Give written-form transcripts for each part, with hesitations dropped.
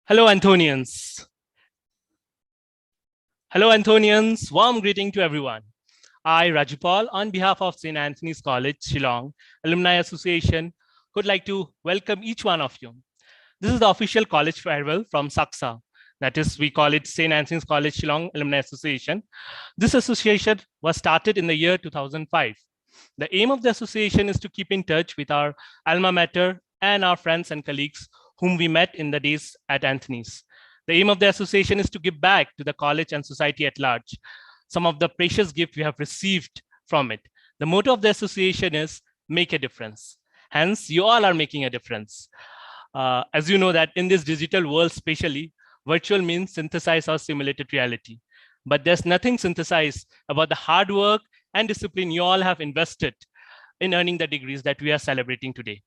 Hello, Anthonians. Hello, Anthonians. Warm greeting to everyone. I, Rajupal, on behalf of St. Anthony's College, Shillong, Alumni Association, would like to welcome each one of you. This is the official college farewell from SAKSA. That is, we call it St. Anthony's College, Shillong Alumni Association. This association was started in the year 2005. The aim of the association is to keep in touch with our alma mater and our friends and colleagues whom we met in the days at Anthony's. The aim of the association is to give back to the college and society at large some of the precious gifts we have received from it. The motto of the association is make a difference. Hence, you all are making a difference. As you know that in this digital world, especially, virtual means synthesized or simulated reality. But there's nothing synthesized about the hard work and discipline you all have invested in earning the degrees that we are celebrating today.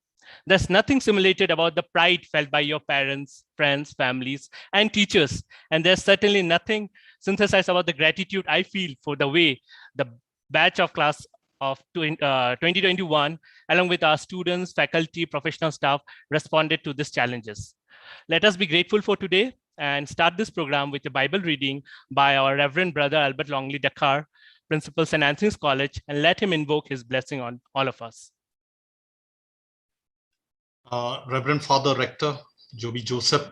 There's nothing simulated about the pride felt by your parents, friends, families, and teachers. And there's certainly nothing synthesized about the gratitude I feel for the way the batch of class of 2021, along with our students, faculty, professional staff, responded to these challenges. Let us be grateful for today and start this program with a Bible reading by our Reverend Brother Albert Longley Dakar, Principal St. Anthony's College, and let him invoke his blessing on all of us. Reverend Father Rector Joby Joseph,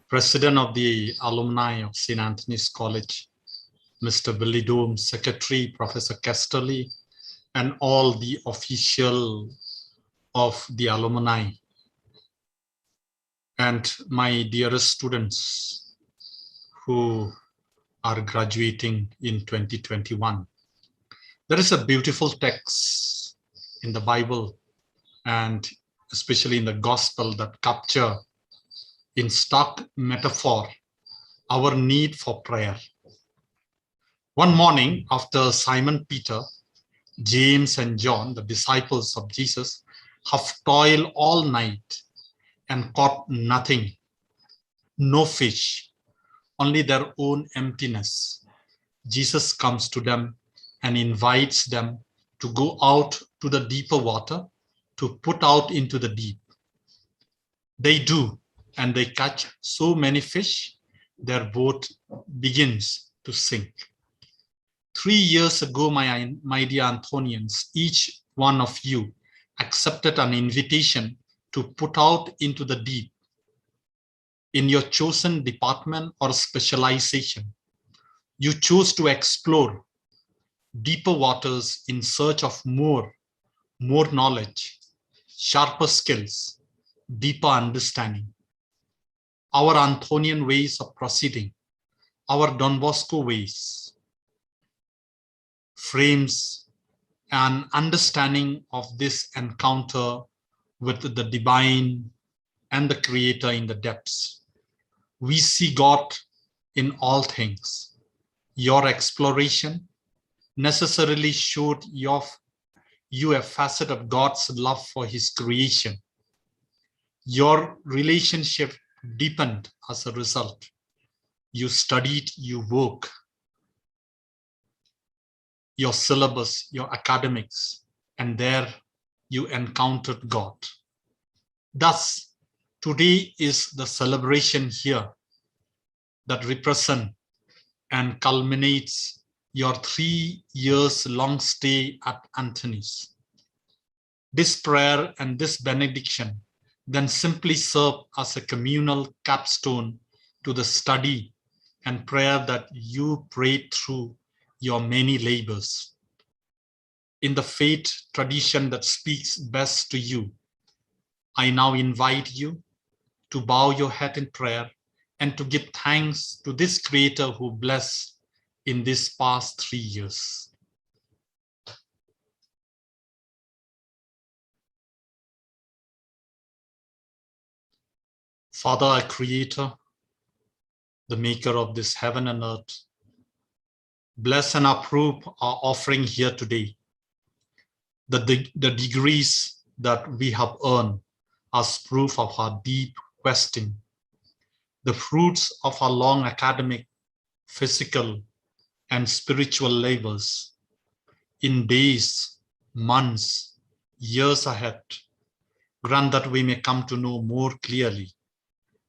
President of the Alumni of St. Anthony's College, Mr. Billy Dome, Secretary, Professor Casterly, and all the official of the alumni, and my dearest students who are graduating in 2021. There is a beautiful text in the Bible and especially in the gospel that capture in stark metaphor our need for prayer. One morning after Simon Peter, James and John, the disciples of Jesus, have toiled all night and caught nothing, no fish, only their own emptiness. Jesus comes to them and invites them to go out to the deeper water, to put out into the deep. They do, and they catch so many fish, their boat begins to sink. 3 years ago, my dear Anthonians, each one of you accepted an invitation to put out into the deep in your chosen department or specialization. You chose to explore deeper waters in search of more knowledge, sharper skills, deeper understanding. Our Anthonian ways of proceeding, our Don Bosco ways, frames an understanding of this encounter with the divine and the creator in the depths. We see God in all things. Your exploration necessarily showed you a facet of God's love for his creation. Your relationship deepened as a result. You studied, you work, your syllabus, your academics, and there you encountered God. Thus, today is the celebration here that represents and culminates your 3 years long stay at Anthony's. This prayer and this benediction then simply serve as a communal capstone to the study and prayer that you prayed through your many labors. In the faith tradition that speaks best to you, I now invite you to bow your head in prayer and to give thanks to this Creator who blessed in these past 3 years. Father, our Creator, the maker of this heaven and earth, bless and approve our offering here today. The degrees that we have earned as proof of our deep questing, the fruits of our long academic, physical, and spiritual labors in days, months, years ahead. Grant that we may come to know more clearly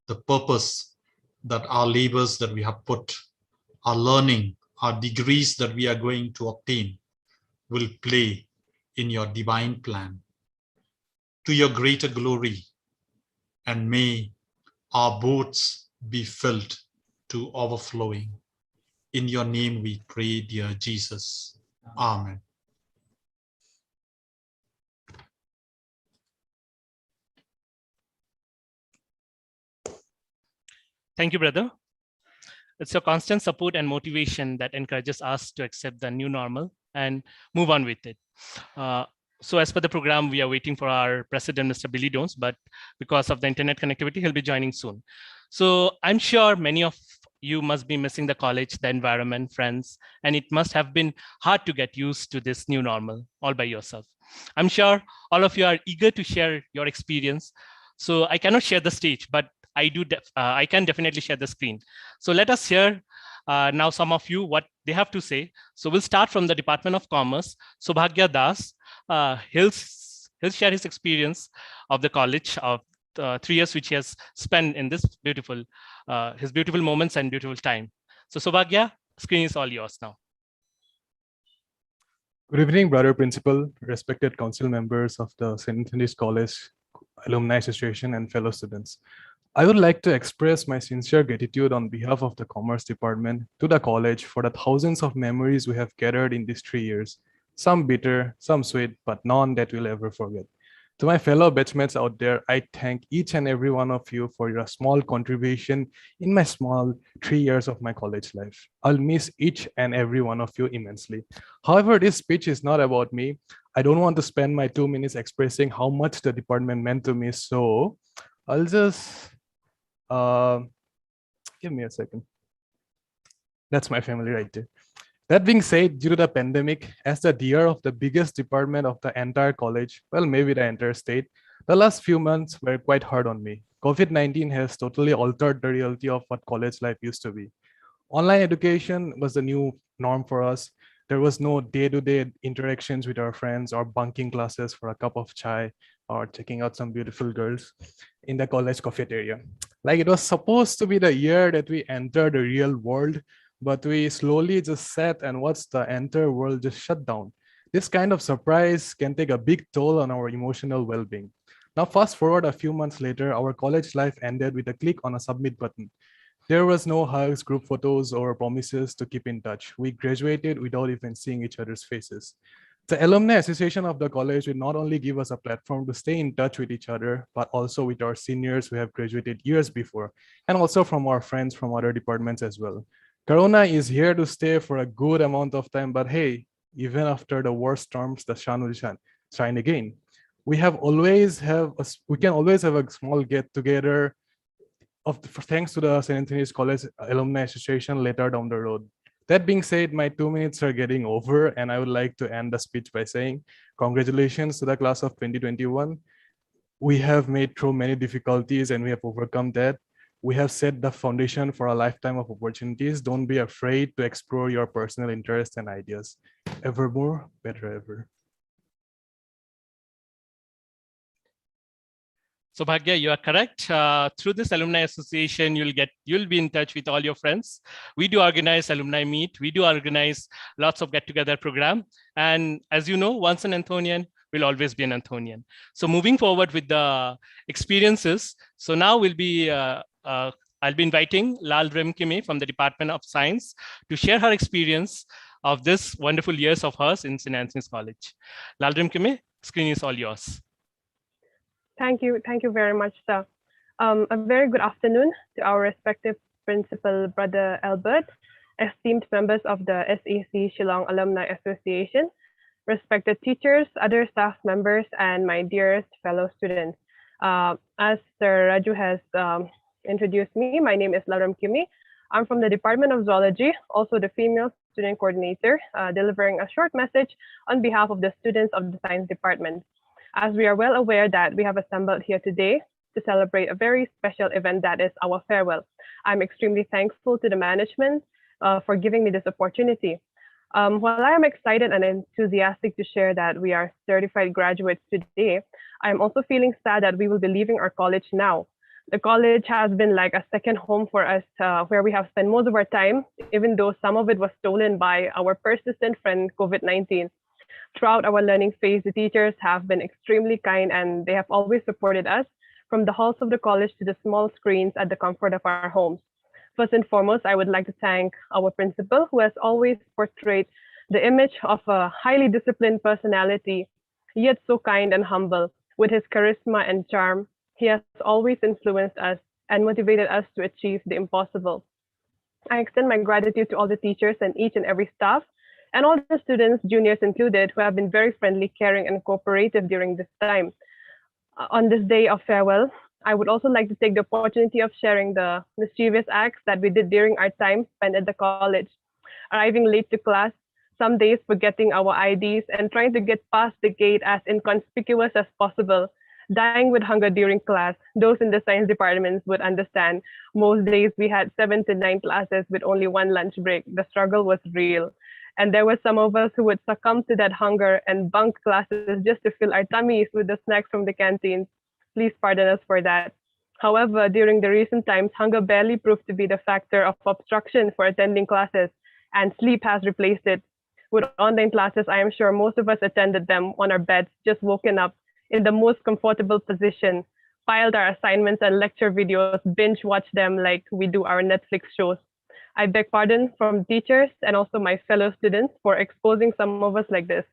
the purpose that our labors that we have put, our learning, our degrees that we are going to obtain will play in your divine plan to your greater glory. And may our boats be filled to overflowing. In your name we pray, dear Jesus. Amen. Thank you, brother. It's your constant support and motivation that encourages us to accept the new normal and move on with it. So as per the program, we are waiting for our president, Mr. Billy Jones, but because of the internet connectivity, he'll be joining soon. So I'm sure many of you must be missing the college, the environment, friends, and it must have been hard to get used to this new normal all by yourself. I'm sure all of you are eager to share your experience. So I cannot share the stage, but I can definitely share the screen. So let us hear now some of you what they have to say. So we'll start from the Department of Commerce. Subhagya Das, he'll share his experience of the college of 3 years which he has spent in this beautiful, his beautiful moments and beautiful time. So Subhagya, screen is all yours now. Good evening, brother principal, respected council members of the St. Anthony's College Alumni Association and fellow students. I would like to express my sincere gratitude on behalf of the Commerce Department to the college for the thousands of memories we have gathered in these 3 years. Some bitter, some sweet, but none that we'll ever forget. To my fellow batchmates out there, I thank each and every one of you for your small contribution in my small 3 years of my college life. I'll miss each and every one of you immensely. However, this speech is not about me. I don't want to spend my 2 minutes expressing how much the department meant to me, so I'll just give me a second. That's my family right there. That being said, due to the pandemic, as the dear of the biggest department of the entire college, well, maybe the entire state, the last few months were quite hard on me. COVID-19 has totally altered the reality of what college life used to be. Online education was the new norm for us. There was no day-to-day interactions with our friends or bunking classes for a cup of chai or checking out some beautiful girls in the college cafeteria. Like it was supposed to be the year that we entered the real world, but we slowly just sat and watched the entire world just shut down. This kind of surprise can take a big toll on our emotional well-being. Now, fast forward a few months later, our college life ended with a click on a submit button. There was no hugs, group photos, or promises to keep in touch. We graduated without even seeing each other's faces. The Alumni Association of the college will not only give us a platform to stay in touch with each other, but also with our seniors who have graduated years before, and also from our friends from other departments as well. Corona is here to stay for a good amount of time, but hey, even after the worst storms, the sun will shine again. We can always have a small get together thanks to the St. Anthony's College Alumni Association later down the road. That being said, my 2 minutes are getting over, and I would like to end the speech by saying congratulations to the class of 2021. We have made through many difficulties and we have overcome that. We have set the foundation for a lifetime of opportunities. Don't be afraid to explore your personal interests and ideas. Evermore, better ever. So Bhagya, you are correct. Through this alumni association, you'll be in touch with all your friends. We do organize alumni meet. We do organize lots of get-together program. And as you know, once an Anthonian will always be an Anthonian. So moving forward with the experiences. So now I'll be inviting Lal Remkime from the Department of Science to share her experience of this wonderful years of hers in St. Anthony's College. Lal Remkime, screen is all yours. Thank you very much, sir. A very good afternoon to our respective principal, Brother Albert, esteemed members of the SAC Shillong Alumni Association, respected teachers, other staff members, and my dearest fellow students. As Sir Raju has introduced me, my name is Laram Kimi. I'm from the Department of Zoology, also the female student coordinator, delivering a short message on behalf of the students of the Science Department. As we are well aware that we have assembled here today to celebrate a very special event that is our farewell. I'm extremely thankful to the management for giving me this opportunity. While I am excited and enthusiastic to share that we are certified graduates today, I'm also feeling sad that we will be leaving our college now. The college has been like a second home for us, where we have spent most of our time, even though some of it was stolen by our persistent friend COVID-19. Throughout our learning phase, the teachers have been extremely kind and they have always supported us, from the halls of the college to the small screens at the comfort of our homes. First and foremost, I would like to thank our principal, who has always portrayed the image of a highly disciplined personality, yet so kind and humble. With his charisma and charm, he has always influenced us and motivated us to achieve the impossible. I extend my gratitude to all the teachers and each and every staff, and all the students, juniors included, who have been very friendly, caring, and cooperative during this time. On this day of farewell, I would also like to take the opportunity of sharing the mischievous acts that we did during our time spent at the college. Arriving late to class, some days forgetting our IDs, and trying to get past the gate as inconspicuous as possible. Dying with hunger during class. Those in the science departments would understand. Most days we had 7 to 9 classes with only one lunch break. The struggle was real. And there were some of us who would succumb to that hunger and bunk classes just to fill our tummies with the snacks from the canteens. Please pardon us for that. However, during the recent times, hunger barely proved to be the factor of obstruction for attending classes, and sleep has replaced it. With online classes, I am sure most of us attended them on our beds, just woken up in the most comfortable position, filed our assignments and lecture videos, binge watched them like we do our Netflix shows. I beg pardon from teachers and also my fellow students for exposing some of us like this.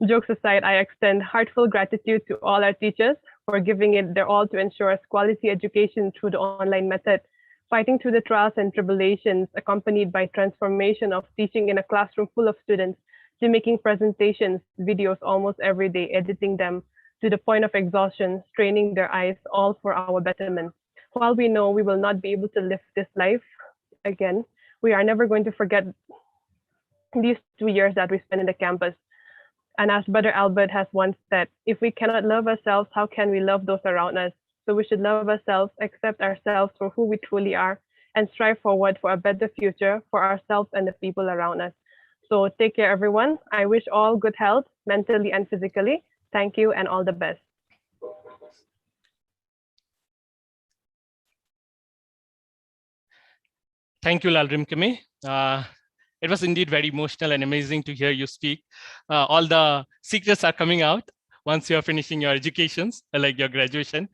Jokes aside, I extend heartfelt gratitude to all our teachers for giving it their all to ensure us quality education through the online method, fighting through the trials and tribulations accompanied by transformation of teaching in a classroom full of students to making presentations, videos almost every day, editing them to the point of exhaustion, straining their eyes, all for our betterment. While we know we will not be able to live this life again, we are never going to forget these 2 years that we spent in the campus. And as Brother Albert has once said, if we cannot love ourselves, how can we love those around us? So we should love ourselves, accept ourselves for who we truly are, and strive forward for a better future for ourselves and the people around us. So take care, everyone. I wish all good health, mentally and physically. Thank you and all the best. Thank you, Lalrim Kame. It was indeed very emotional and amazing to hear you speak. All the secrets are coming out once you're finishing your educations, like your graduation.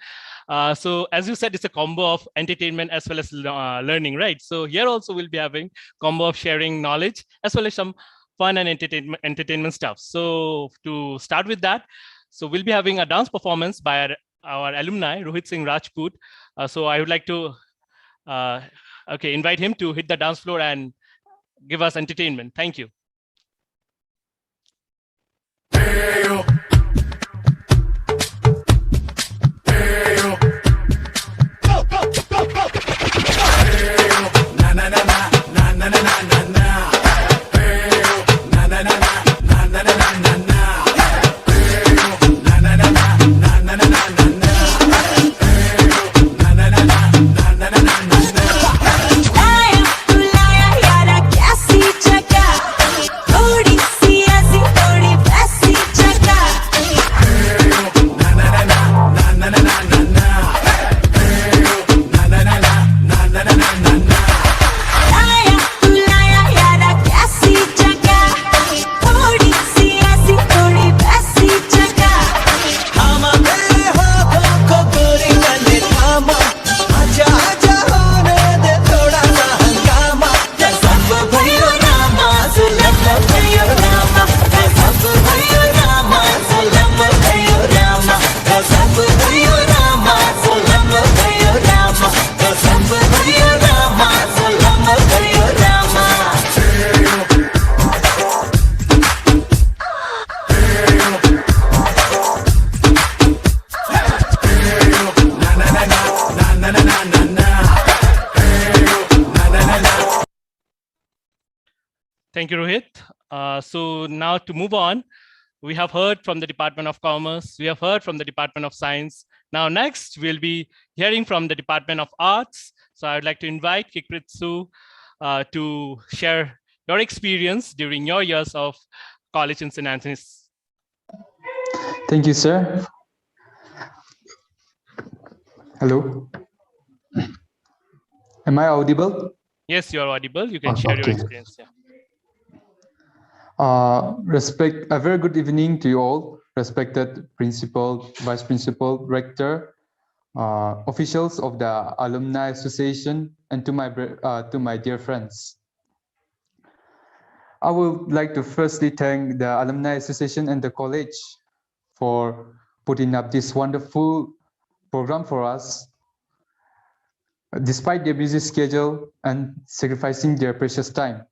So as you said, it's a combo of entertainment as well as learning, right? So here also we'll be having combo of sharing knowledge as well as some fun and entertainment stuff. So to start with that, so we'll be having a dance performance by our alumni, Rohit Singh Rajput. So I would like to invite him to hit the dance floor and give us entertainment. Thank you. Thank you, Rohit. So now to move on, we have heard from the Department of Commerce, we have heard from the Department of Science. Now next, we'll be hearing from the Department of Arts. So I would like to invite Kikritsu to share your experience during your years of college in St. Anthony's. Thank you, sir. Hello. Am I audible? Yes, you're audible. You can share your experience. Yeah. A very good evening to you all, respected principal, vice principal, rector, officials of the Alumni Association, and to my dear friends. I would like to firstly thank the Alumni Association and the college for putting up this wonderful program for us, despite their busy schedule and sacrificing their precious time.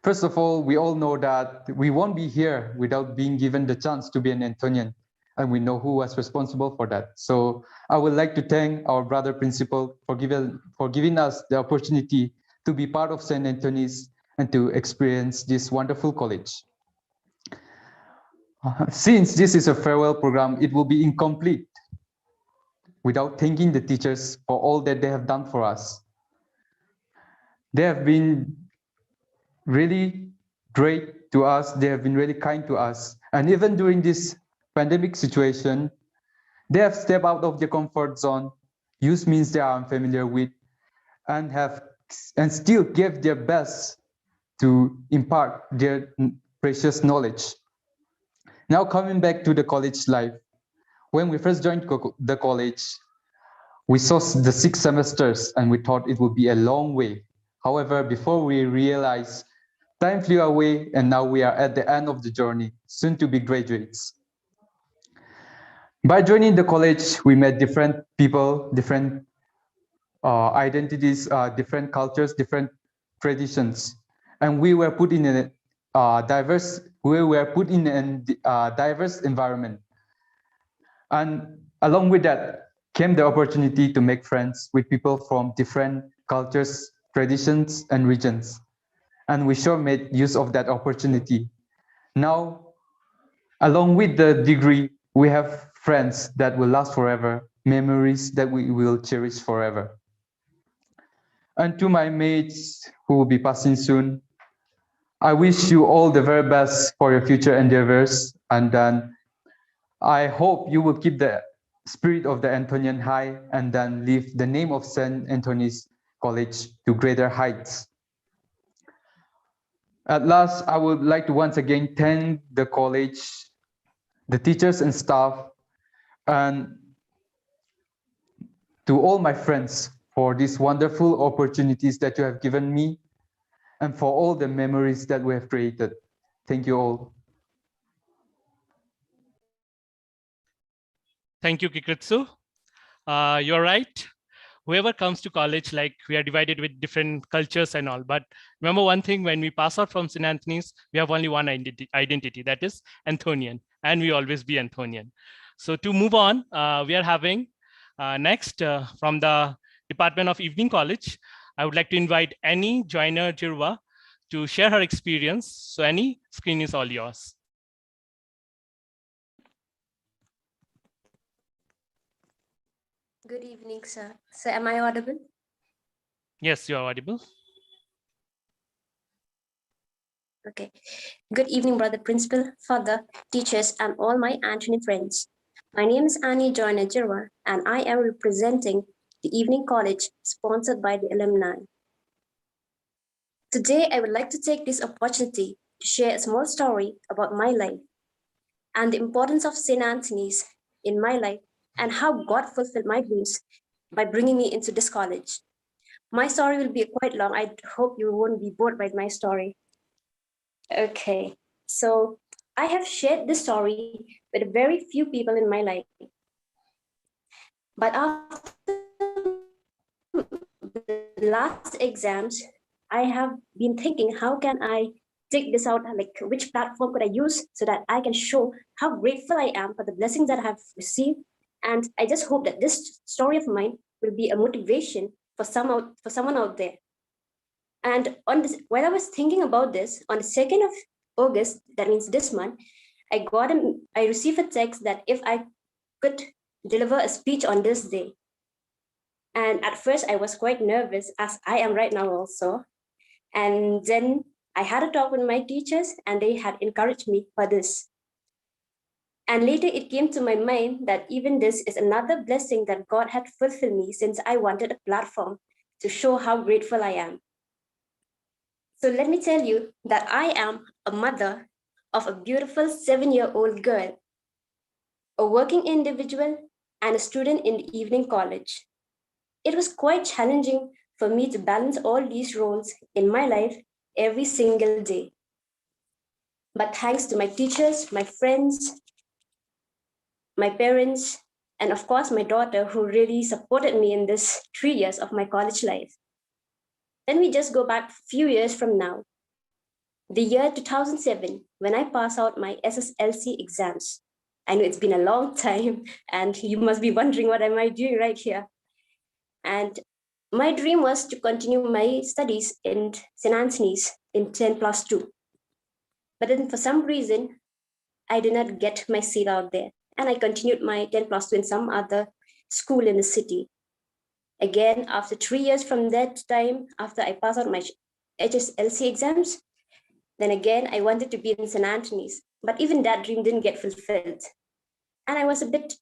First of all, we all know that we won't be here without being given the chance to be an Antonian, and we know who was responsible for that. So I would like to thank our brother principal for giving us the opportunity to be part of St. Anthony's and to experience this wonderful college. Since this is a farewell program, it will be incomplete without thanking the teachers for all that they have done for us. They have been really great to us. They have been really kind to us. And even during this pandemic situation, they have stepped out of their comfort zone, used means they are unfamiliar with, and still gave their best to impart their precious knowledge. Now coming back to the college life, when we first joined the college, we saw the 6 semesters and we thought it would be a long way. However, before we realized, time flew away and now we are at the end of the journey, soon to be graduates. By joining the college, we met different people, different identities, different cultures, different traditions, and we were put in a diverse environment. And along with that came the opportunity to make friends with people from different cultures, traditions, and regions. And we sure made use of that opportunity. Now, along with the degree, we have friends that will last forever, memories that we will cherish forever. And to my mates who will be passing soon, I wish you all the very best for your future endeavors. And then I hope you will keep the spirit of the Antonian high and then lift the name of St. Anthony's College to greater heights. At last, I would like to once again thank the college, the teachers and staff, and to all my friends for these wonderful opportunities that you have given me and for all the memories that we have created. Thank you all. Thank you, Kikritsu. You're right. Whoever comes to college, like we are divided with different cultures and all. But remember one thing, when we pass out from St. Anthony's, we have only one identity, that is Anthonian, and we always be Anthonian. So to move on, we are having next from the Department of Evening College. I would like to invite Annie Joyner Jirwa to share her experience. So Annie, screen is all yours. Good evening, sir. So am I audible? Yes, you are audible. Okay. Good evening, brother principal, father, teachers, and all my Antony friends. My name is Annie Joyner Jirwa, and I am representing the Evening College sponsored by the Alumni. Today, I would like to take this opportunity to share a small story about my life and the importance of St. Anthony's in my life and how God fulfilled my dreams by bringing me into this college. My story will be quite long. I hope you won't be bored by my story. Okay, so I have shared this story with very few people in my life. But after the last exams, I have been thinking, how can I take this out? Like, which platform could I use so that I can show how grateful I am for the blessings that I have received? And I just hope that this story of mine will be a motivation for someone out there. And on this, while I was thinking about this, on the 2nd of August, that means this month, I received a text that if I could deliver a speech on this day. And at first I was quite nervous, as I am right now also. And then I had a talk with my teachers and they had encouraged me for this. And later it came to my mind that even this is another blessing that God had fulfilled me, since I wanted a platform to show how grateful I am. So let me tell you that I am a mother of a beautiful 7-year-old girl, a working individual, and a student in the evening college. It was quite challenging for me to balance all these roles in my life every single day. But thanks to my teachers, my friends, my parents, and of course my daughter, who really supported me in this 3 years of my college life. Then we just go back a few years from now, the year 2007, when I pass out my SSLC exams. I know it's been a long time, and you must be wondering what am I doing right here. And my dream was to continue my studies in St. Anthony's in 10+2. But then for some reason, I did not get my seat out there. And I continued my 10+2 in some other school in the city. Again, after 3 years from that time, after I passed out my HSLC exams, then again, I wanted to be in St. Anthony's. But even that dream didn't get fulfilled. And I was a bit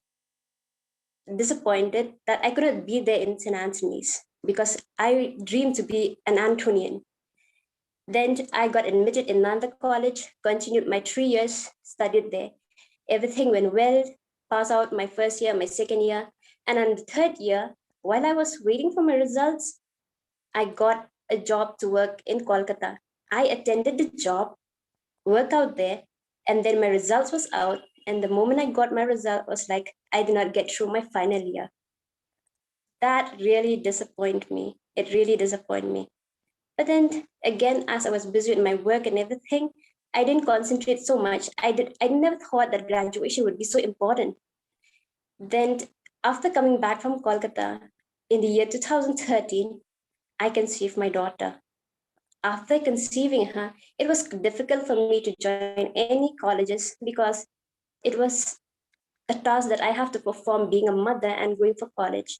disappointed that I couldn't be there in St. Anthony's because I dreamed to be an Antonian. Then I got admitted in another college, continued my 3 years, studied there. Everything went well, passed out my first year, my second year. And on the third year, while I was waiting for my results, I got a job to work in Kolkata. I attended the job, worked out there, and then my results was out. And the moment I got my result was like, I did not get through my final year. That really disappointed me. It really disappointed me. But then again, as I was busy with my work and everything, I didn't concentrate so much. I never thought that graduation would be so important. Then after coming back from Kolkata in the year 2013, I conceived my daughter. After conceiving her, it was difficult for me to join any colleges because it was a task that I have to perform being a mother and going for college.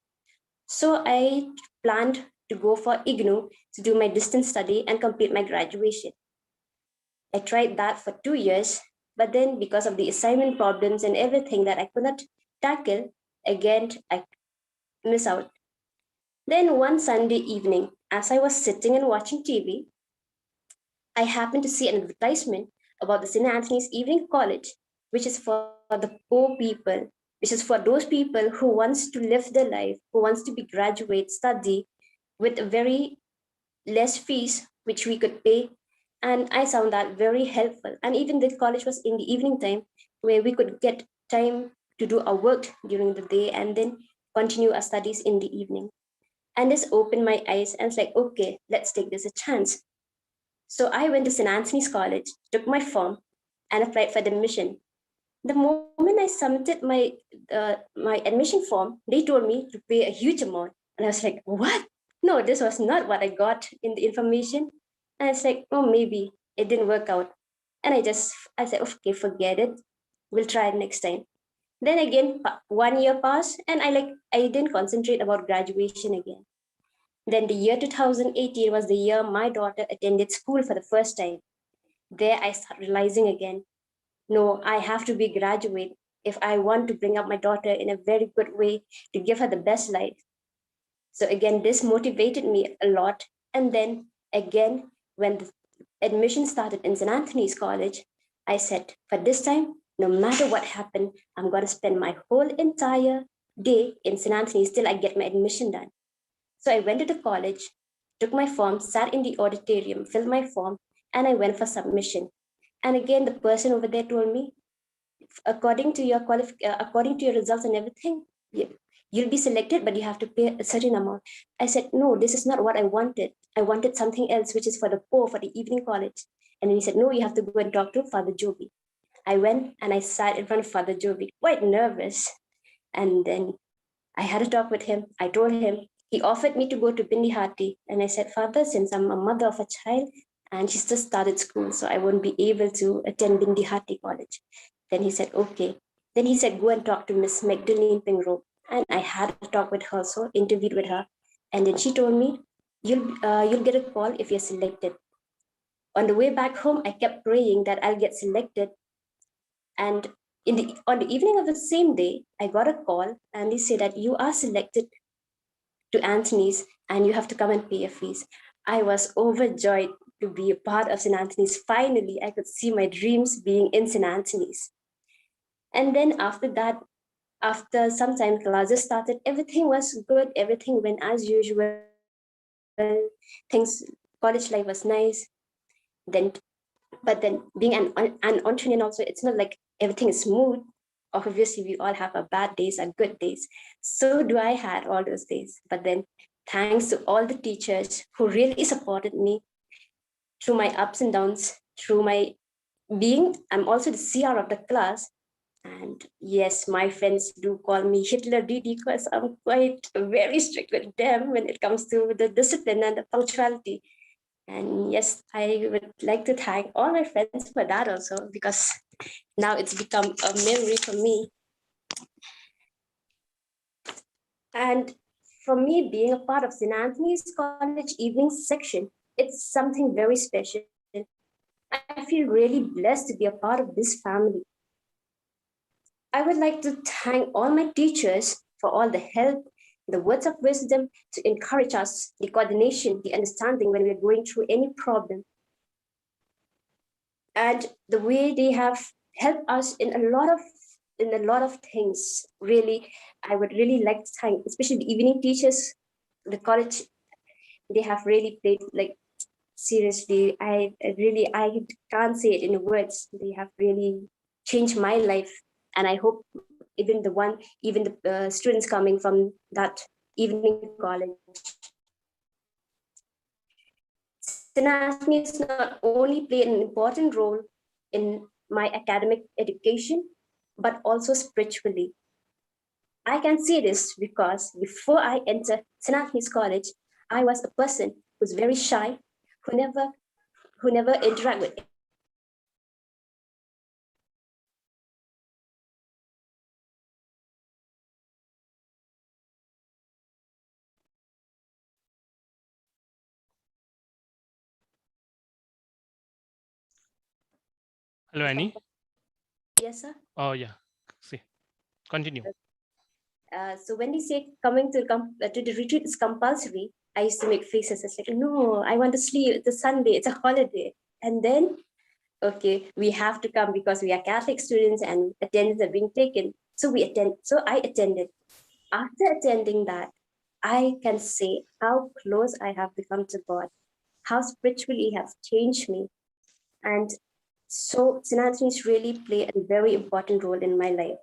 So I planned to go for IGNU to do my distance study and complete my graduation. I tried that for 2 years, but then because of the assignment problems and everything that I could not tackle, again, I miss out. Then one Sunday evening, as I was sitting and watching TV, I happened to see an advertisement about the St. Anthony's Evening College, which is for the poor people, which is for those people who wants to live their life, who wants to be graduate, study with a very less fees, which we could pay. And I found that very helpful. And even the college was in the evening time where we could get time to do our work during the day and then continue our studies in the evening. And this opened my eyes and it's like, okay, let's take this a chance. So I went to St. Anthony's College, took my form, and applied for admission. The moment I submitted my admission form, they told me to pay a huge amount. And I was like, what? No, this was not what I got in the information. And I was like, oh, maybe it didn't work out. And I said, okay, forget it. We'll try it next time. Then again, 1 year passed and I didn't concentrate about graduation again. Then the year 2018 was the year my daughter attended school for the first time. There I started realizing again, no, I have to be graduate if I want to bring up my daughter in a very good way to give her the best life. So again, this motivated me a lot. And then again, when the admission started in St. Anthony's College, I said, for this time, no matter what happened, I'm going to spend my whole entire day in St. Anthony's till I get my admission done. So I went to the college, took my form, sat in the auditorium, filled my form, and I went for submission. And again, the person over there told me, according to your results and everything, you'll be selected, but you have to pay a certain amount. I said, no, this is not what I wanted. I wanted something else, which is for the poor, for the evening college. And then he said, no, you have to go and talk to Father Joby. I went and I sat in front of Father Joby, quite nervous. And then I had a talk with him. I told him, he offered me to go to Bindihati. And I said, Father, since I'm a mother of a child and she's just started school, so I won't be able to attend Bindihati College. Then he said, okay. Then he said, go and talk to Miss Magdalene Pingrove. And I had a talk with her, so interviewed with her. And then she told me, you'll get a call if you're selected. On the way back home, I kept praying that I'll get selected. And on the evening of the same day, I got a call and they said that you are selected to Anthony's and you have to come and pay your fees. I was overjoyed to be a part of St. Anthony's. Finally, I could see my dreams being in St. Anthony's. And then after that, after some time classes started, everything was good. Everything went as usual. College life was nice. But then being an entrepreneur also, it's not like everything is smooth. Obviously, we all have our bad days and good days. So do I had all those days. But then thanks to all the teachers who really supported me through my ups and downs, through my I'm also the CR of the class. And yes, my friends do call me Hitler DD because I'm quite very strict with them when it comes to the discipline and the punctuality. And yes, I would like to thank all my friends for that also, because now it's become a memory for me. And for me, being a part of St. Anthony's College evening section, it's something very special. I feel really blessed to be a part of this family. I would like to thank all my teachers for all the help, the words of wisdom to encourage us, the coordination, the understanding when we're going through any problem. And the way they have helped us in a lot of things. Really, I would really like to thank, especially the evening teachers, the college. They have really played, like, seriously, I can't say it in words. They have really changed my life. And I hope even the students coming from that evening college. St. Anthony's not only played an important role in my academic education, but also spiritually. I can say this because before I entered St. Anthony's College, I was a person who's very shy, who never interact with. Hello, Annie. Yes, sir. Oh, yeah. See, continue. So when they say coming to the retreat is compulsory, I used to make faces. It's like, no, I want to sleep. It's a Sunday. It's a holiday. And then, okay, we have to come because we are Catholic students and attendance are being taken. So I attended. After attending that, I can say how close I have become to God, how spiritually have changed me. And so St. Anthony's really play a very important role in my life.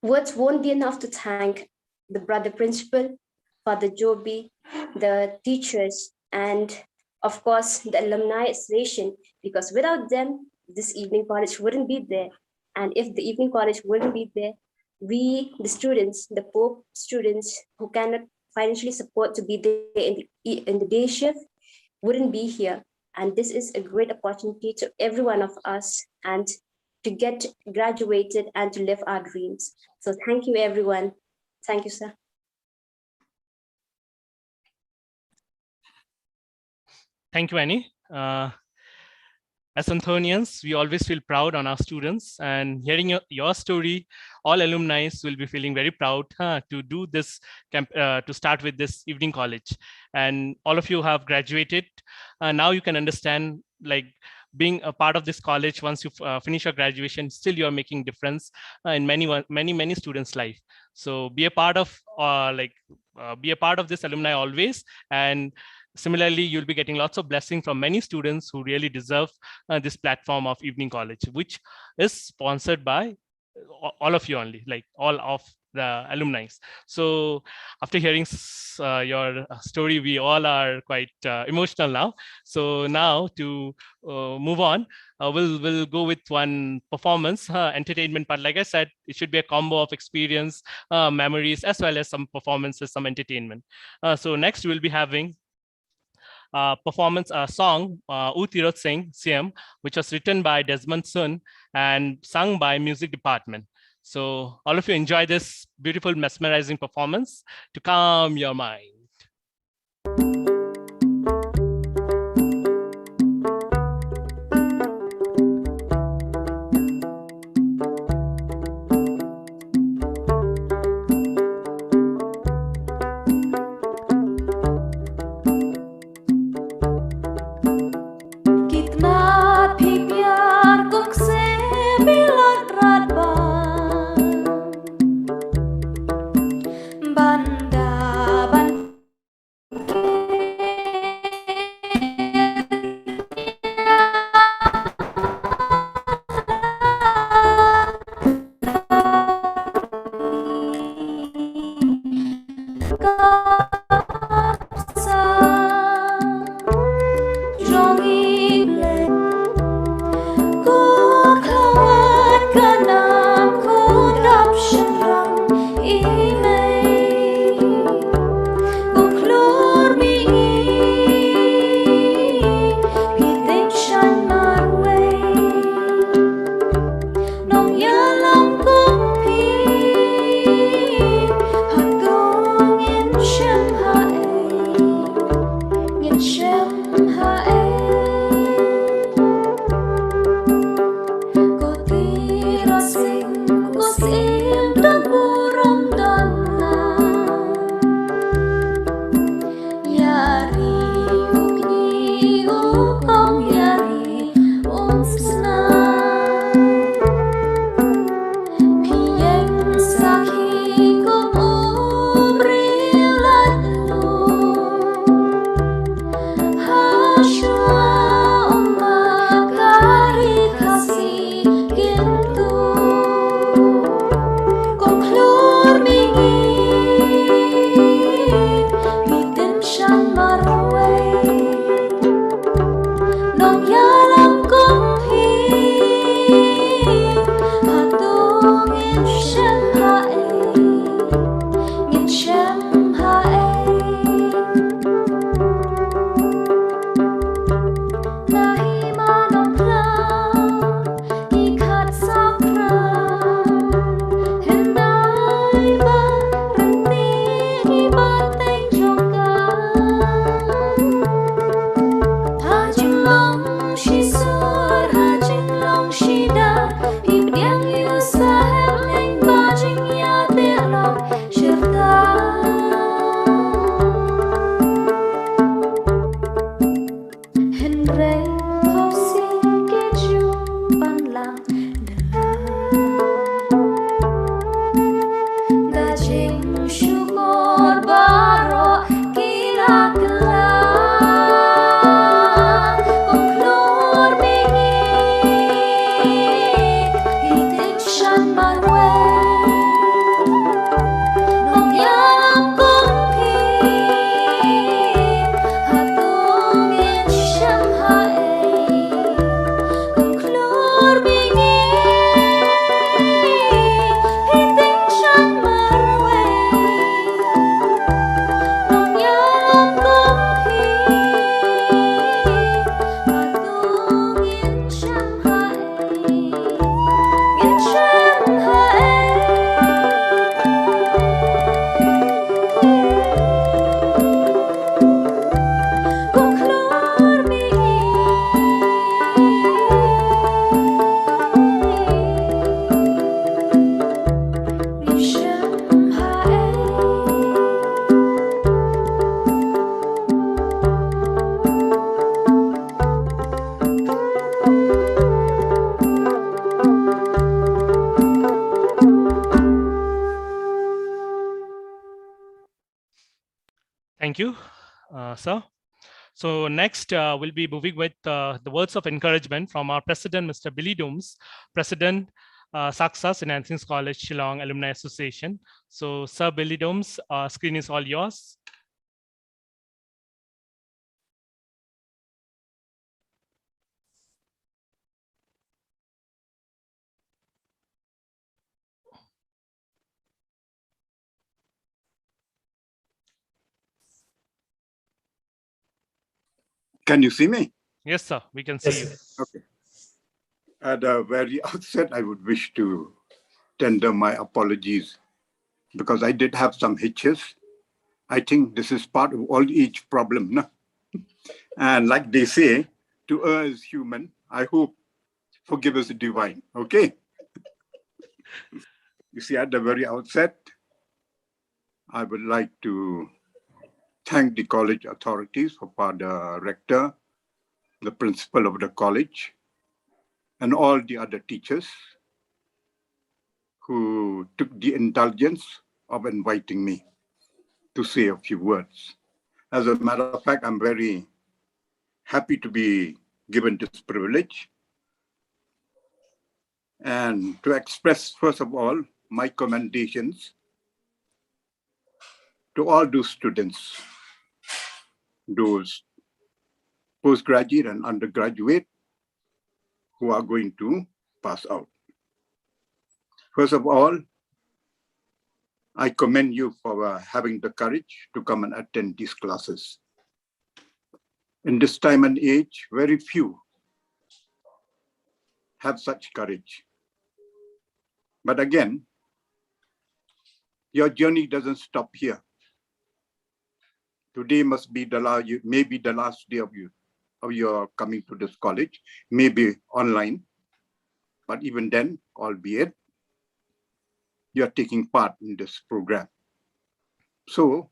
Words won't be enough to thank the brother principal, Father Joby, the teachers, and of course the alumni association, because without them, this evening college wouldn't be there. And if the evening college wouldn't be there, we, the students, the poor students who cannot financially support to be there in the day shift, wouldn't be here. And this is a great opportunity to every one of us and to get graduated and to live our dreams. So thank you, everyone. Thank you, sir. Thank you, Annie. As Anthonians, we always feel proud on our students, and hearing your story, all alumni will be feeling very proud to do this camp, to start with this evening college. And all of you have graduated. Now you can understand, like, being a part of this college. Once you finish your graduation, still you are making difference in many students' life. So be a part of this alumni always. And similarly, you'll be getting lots of blessing from many students who really deserve this platform of evening college, which is sponsored by all of you only, like all of the alumni. So after hearing your story, we all are quite emotional now. So now to move on, we'll go with one performance, entertainment part. Like I said, it should be a combo of experience, memories, as well as some performances, some entertainment. So next we'll be having performance song U Tirot Singh CM, which was written by Desmond Sun and sung by music department. So all of you enjoy this beautiful, mesmerizing performance to calm your mind. Thank you, sir. So next, we'll be moving with the words of encouragement from our president, Mr. Billy Dooms, president, Saksas in Anthony's College, Shillong Alumni Association. So, Sir Billy Dooms, screen is all yours. Can you see me? Yes, sir, we can see you. Okay. At the very outset, I would wish to tender my apologies because I did have some hitches. I think this is part of old age problem. No? And like they say, to err is human. I hope forgiveness is divine. Okay. You see, at the very outset, I would like to thank the college authorities, for Father Rector, the principal of the college, and all the other teachers who took the indulgence of inviting me to say a few words. As a matter of fact, I'm very happy to be given this privilege and to express, first of all, my commendations to all those students, those postgraduate and undergraduate who are going to pass out. First of all, I commend you for having the courage to come and attend these classes. In this time and age, very few have such courage. But again, your journey doesn't stop here. Today must be maybe the last day of your coming to this college, maybe online. But even then, albeit, you are taking part in this program. So,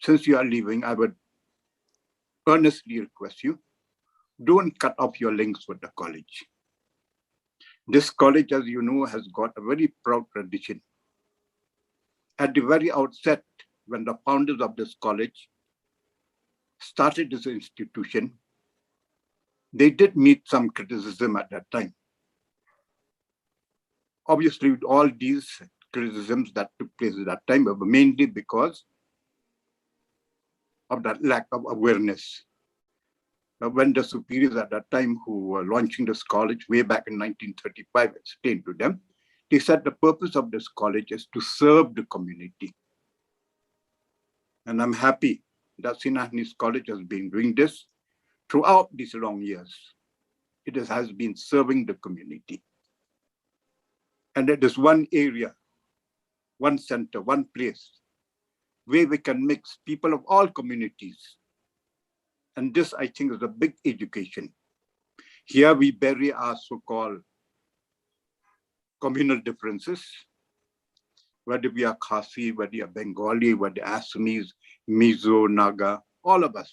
since you are leaving, I would earnestly request you, don't cut off your links with the college. This college, as you know, has got a very proud tradition. At the very outset, when the founders of this college started this institution, they did meet some criticism at that time. Obviously, all these criticisms that took place at that time were mainly because of that lack of awareness. When the superiors at that time who were launching this college way back in 1935 explained to them, they said the purpose of this college is to serve the community. And I'm happy that St. Anthony's College has been doing this throughout these long years. It has been serving the community. And it is one area, one center, one place where we can mix people of all communities. And this, I think, is a big education. Here we bury our so-called communal differences, whether we are Khasi, whether we are Bengali, whether Assamese, Mizo, Naga, all of us.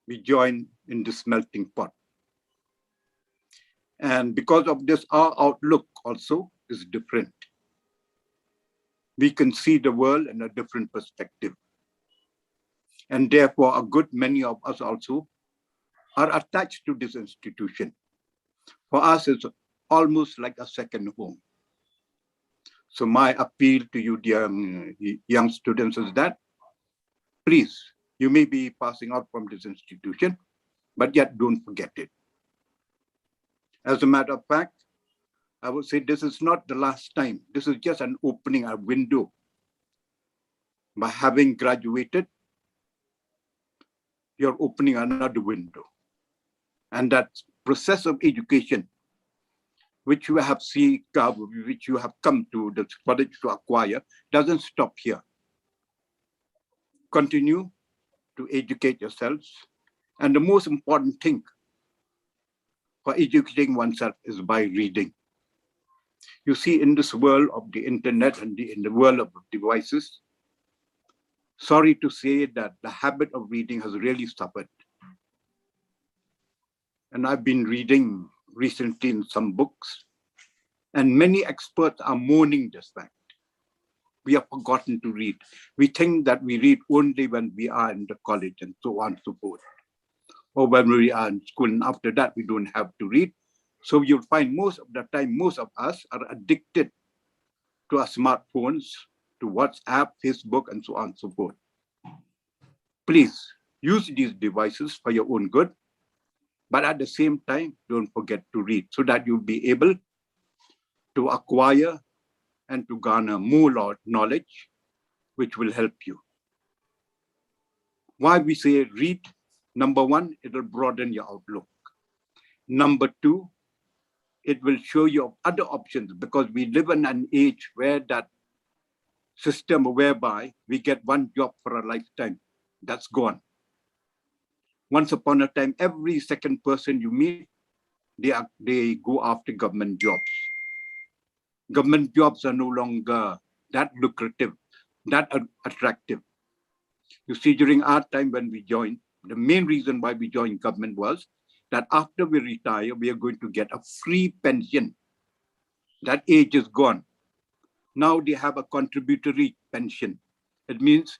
We join in this melting pot. And because of this, our outlook also is different. We can see the world in a different perspective. And therefore, a good many of us also are attached to this institution. For us, it's almost like a second home. So my appeal to you, dear young students, is that, please, you may be passing out from this institution, but yet don't forget it. As a matter of fact, I would say this is not the last time. This is just an opening, a window. By having graduated, you're opening another window. And that process of education, which you have seen, which you have come to the college to acquire, doesn't stop here. Continue to educate yourselves. And the most important thing for educating oneself is by reading. You see, in this world of the internet and in the world of devices, sorry to say that the habit of reading has really suffered. And I've been reading recently in some books, and many experts are mourning this fact. We have forgotten to read. We think that we read only when we are in the college and so on and so forth. Or when we are in school, and after that, we don't have to read. So you'll find most of the time, most of us are addicted to our smartphones, to WhatsApp, Facebook, and so on and so forth. Please use these devices for your own good, but at the same time, don't forget to read so that you'll be able to acquire and to garner more knowledge, which will help you. Why we say read? Number one, it will broaden your outlook. Number two, it will show you other options, because we live in an age where that system whereby we get one job for a lifetime, that's gone. Once upon a time, every second person you meet, they go after government jobs. Government jobs are no longer that lucrative, that attractive. You see, during our time when we joined, the main reason why we joined government was that after we retire, we are going to get a free pension. That age is gone. Now they have a contributory pension. It means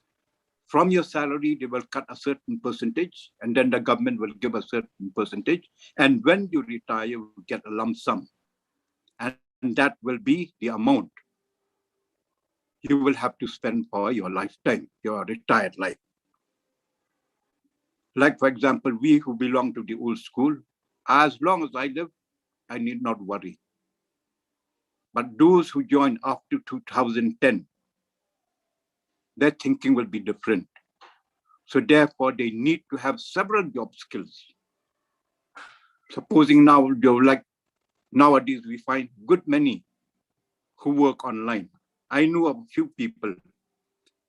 from your salary, they will cut a certain percentage, and then the government will give a certain percentage. And when you retire, you get a lump sum. And that will be the amount you will have to spend for your lifetime, your retired life. Like, for example, we who belong to the old school, as long as I live, I need not worry. But those who join after 2010, their thinking will be different. So therefore, they need to have several job skills. Supposing now, like nowadays, we find good many who work online. I know of a few people,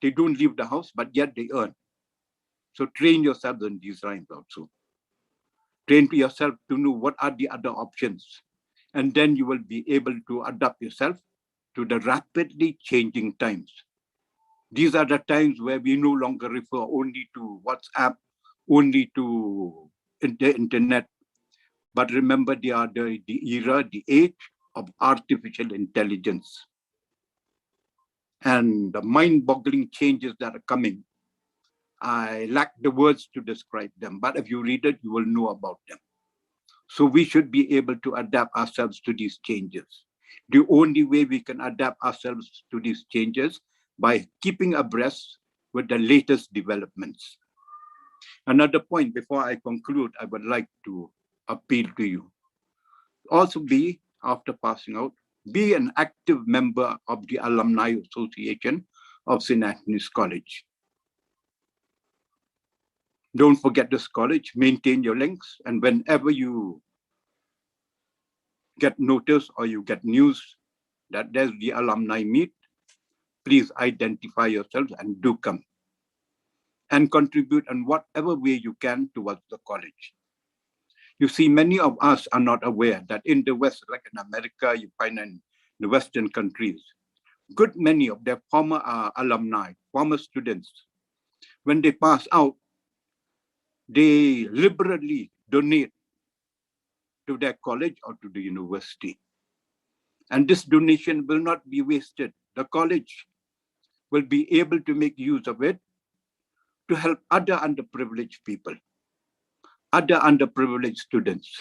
they don't leave the house, but yet they earn. So train yourself in these lines also. Train to yourself to know what are the other options. And then you will be able to adapt yourself to the rapidly changing times. These are the times where we no longer refer only to WhatsApp, only to the internet, but remember they are the era, the age of artificial intelligence. And the mind-boggling changes that are coming, I lack the words to describe them, but if you read it, you will know about them. So we should be able to adapt ourselves to these changes. The only way we can adapt ourselves to these changes by keeping abreast with the latest developments. Another point before I conclude, I would like to appeal to you. Also be, after passing out, be an active member of the Alumni Association of St. Anthony's College. Don't forget this college, maintain your links, and whenever you get notice or you get news that there's the alumni meet, please identify yourselves and do come and contribute in whatever way you can towards the college. You see, many of us are not aware that in the West, like in America, you find in the Western countries, good many of their former alumni, former students, when they pass out, they liberally donate to their college or to the university. And this donation will not be wasted. The college will be able to make use of it to help other underprivileged people, other underprivileged students.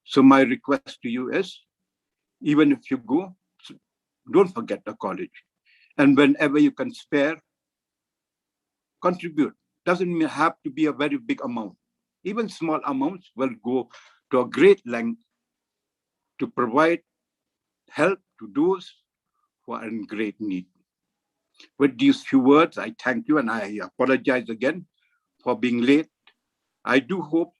So my request to you is, even if you go, don't forget the college. And whenever you can spare, contribute. Doesn't have to be a very big amount. Even small amounts will go to a great length to provide help to those who are in great need. With these few words, I thank you and I apologize again for being late. I do hope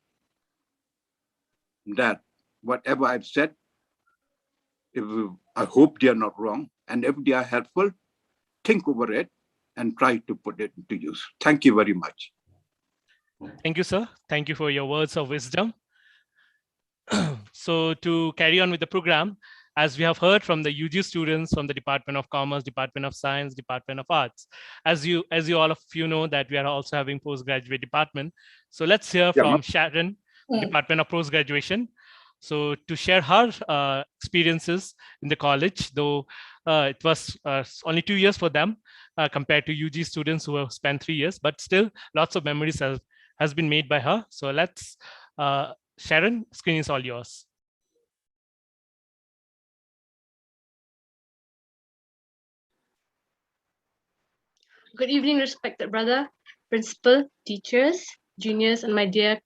that whatever I've said, I hope they are not wrong. And if they are helpful, think over it and try to put it into use. Thank you very much. Thank you, sir. Thank you for your words of wisdom. So to carry on with the program, as we have heard from the UG students from the Department of Commerce, Department of Science, Department of Arts, as you all of you know that we are also having postgraduate department. So let's hear from Sharon, Department of Postgraduation. So to share her experiences in the college, though it was only 2 years for them compared to UG students who have spent 3 years, but still lots of memories has been made by her. So let's, Sharon, screen is all yours. Good evening, respected brother, principal, teachers, juniors, and my dear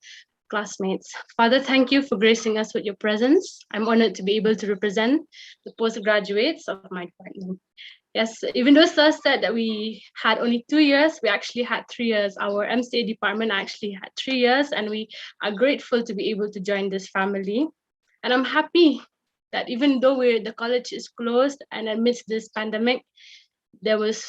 classmates. Father, thank you for gracing us with your presence. I'm honored to be able to represent the postgraduates of my department. Yes, even though Sir said that we had only 2 years, we actually had 3 years. Our MCA department actually had 3 years, and we are grateful to be able to join this family. And I'm happy that even though the college is closed and amidst this pandemic, there was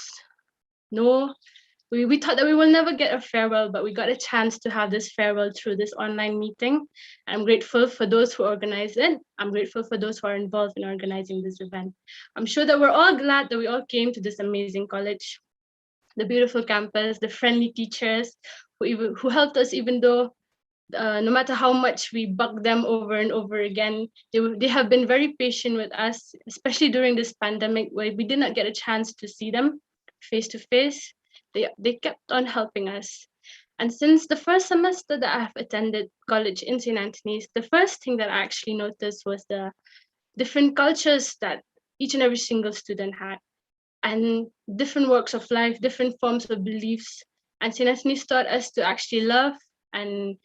we thought that we will never get a farewell, but we got a chance to have this farewell through this online meeting. I'm grateful for those who organized it. I'm grateful for those who are involved in organizing this event. I'm sure that we're all glad that we all came to this amazing college, the beautiful campus, the friendly teachers who helped us, even though no matter how much we bug them over and over again, they have been very patient with us, especially during this pandemic where we did not get a chance to see them face to face. They kept on helping us. And since the first semester that I have attended college in St. Anthony's, the first thing that I actually noticed was the different cultures that each and every single student had, and different walks of life, different forms of beliefs. And St. Anthony's taught us to actually love and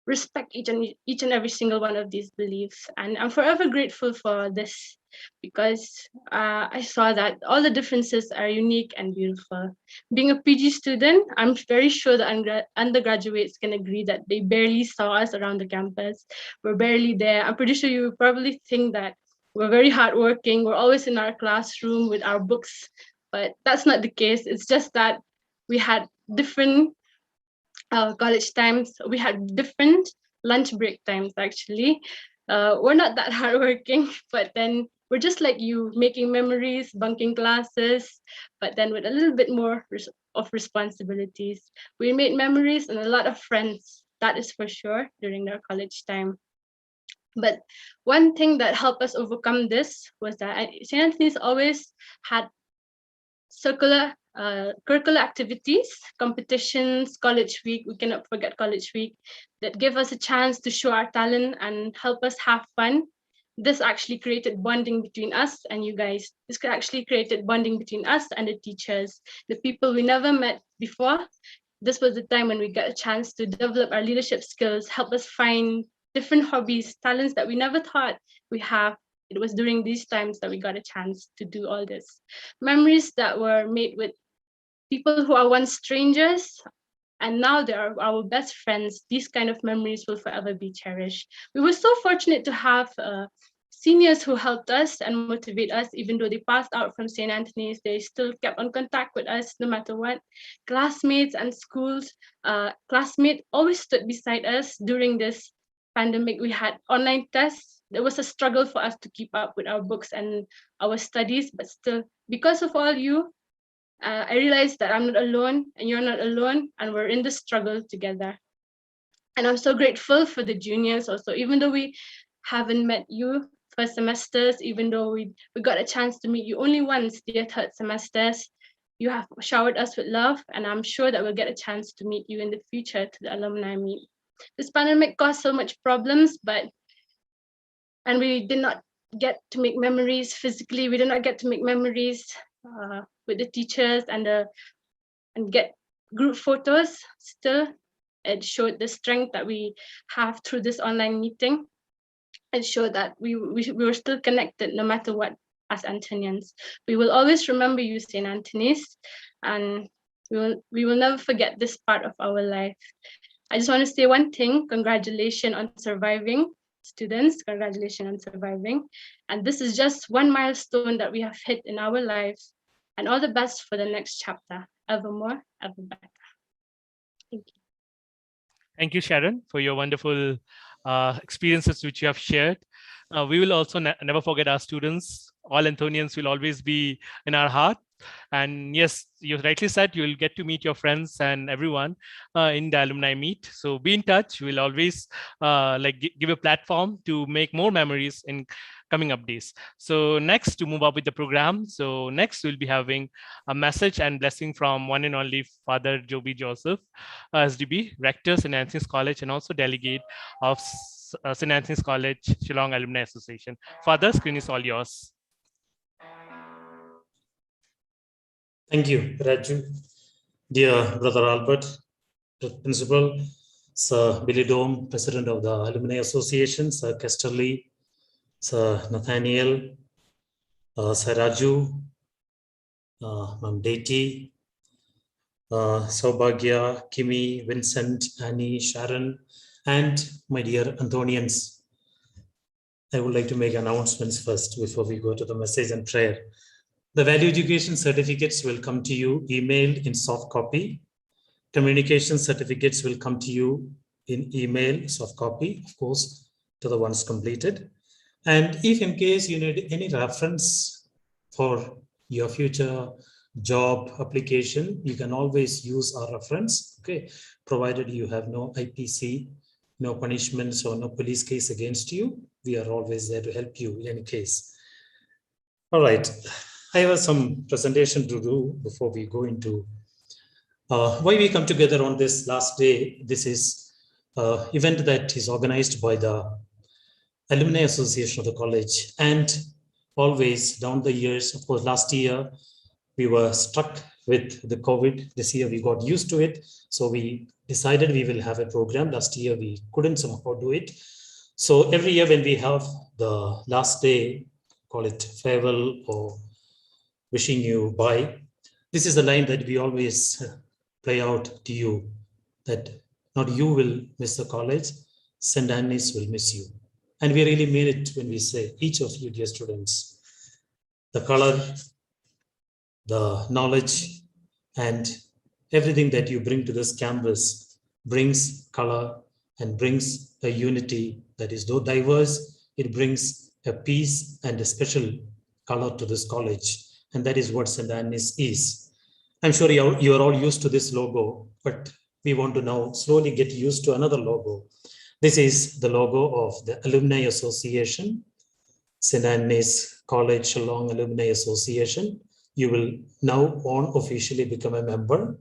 respect each and every single one of these beliefs. And I'm forever grateful for this, because I saw that all the differences are unique and beautiful. Being a PG student, I'm very sure that undergraduates can agree that they barely saw us around the campus. We're barely there. I'm pretty sure you probably think that we're very hardworking. We're always in our classroom with our books, but that's not the case. It's just that we had different college times. We had different lunch break times, actually. We're not that hardworking, but then we're just like you, making memories, bunking classes, but then with a little bit more of responsibilities. We made memories and a lot of friends, that is for sure, during our college time. But one thing that helped us overcome this was that St. Anthony's always had circular curricular activities, competitions, college week. We cannot forget college week, that give us a chance to show our talent and help us have fun. This actually created bonding between us and you guys. This actually created bonding between us and the teachers, the people we never met before. This was the time when we got a chance to develop our leadership skills, help us find different hobbies, talents that we never thought we have. It was during these times that we got a chance to do all this. Memories that were made with people who are once strangers, and now they are our best friends. These kind of memories will forever be cherished. We were so fortunate to have seniors who helped us and motivate us. Even though they passed out from St. Anthony's, they still kept on contact with us no matter what. Classmates and schools, classmates always stood beside us during this pandemic. We had online tests. There was a struggle for us to keep up with our books and our studies, but still, because of all you, I realized that I'm not alone and you're not alone, and we're in this struggle together. And I'm so grateful for the juniors also, even though we haven't met you first semesters, even though we got a chance to meet you only once, dear third semesters, you have showered us with love, and I'm sure that we'll get a chance to meet you in the future to the alumni meet. This pandemic caused so much problems, and we did not get to make memories physically. We did not get to make memories with the teachers and get group photos. Still, it showed the strength that we have through this online meeting. It showed that we were still connected no matter what, as Antonians. We will always remember you, St. Anthony's, and we will never forget this part of our life. I just want to say one thing: congratulations on surviving, students. Congratulations on surviving. And this is just one milestone that we have hit in our lives. And all the best for the next chapter. Evermore, ever better. Thank you. Thank you, Sharon, for your wonderful experiences which you have shared. We will also never forget our students. All Anthonians will always be in our heart. And yes, you rightly said, you will get to meet your friends and everyone in the alumni meet. So be in touch. We'll always give a platform to make more memories in coming up days. So next, to move up with the program, so next we'll be having a message and blessing from one and only Father Joby Joseph, SDB, Rector, St. Anthony's College, and also Delegate of St. Anthony's College, Shillong Alumni Association. Father, screen is all yours. Thank you, Raju. Dear Brother Albert, Principal, Sir Billy Dome, President of the Alumni Association, Sir Kesterly, Sir Nathaniel, Sir Raju, Ma'am Deity, Saubhagya, Kimi, Vincent, Annie, Sharon, and my dear Anthonians. I would like to make announcements first before we go to the message and prayer. The value education certificates will come to you emailed in soft copy. Communication certificates will come to you in email, soft copy, of course, to the ones completed. And if in case you need any reference for your future job application, you can always use our reference, okay, provided you have no IPC, no punishments or no police case against you. We are always there to help you in any case. All right, I have some presentation to do before we go into why we come together on this last day. This is an event that is organized by the Alumni Association of the college, and always down the years, of course, last year we were struck with the COVID. This year we got used to it. So we decided we will have a program. Last year we couldn't somehow do it. So every year when we have the last day, call it farewell or wishing you bye, this is the line that we always play out to you, that not you will miss the college, St. Anthony's will miss you. And we really mean it when we say, each of you, dear students, the color, the knowledge, and everything that you bring to this campus brings color and brings a unity that is, though diverse, it brings a peace and a special color to this college. And that is what St. Anthony's is. I'm sure you are all used to this logo, but we want to now slowly get used to another logo. This is the logo of the Alumni Association, St. Anthony's College Shillong Alumni Association. You will now unofficially become a member,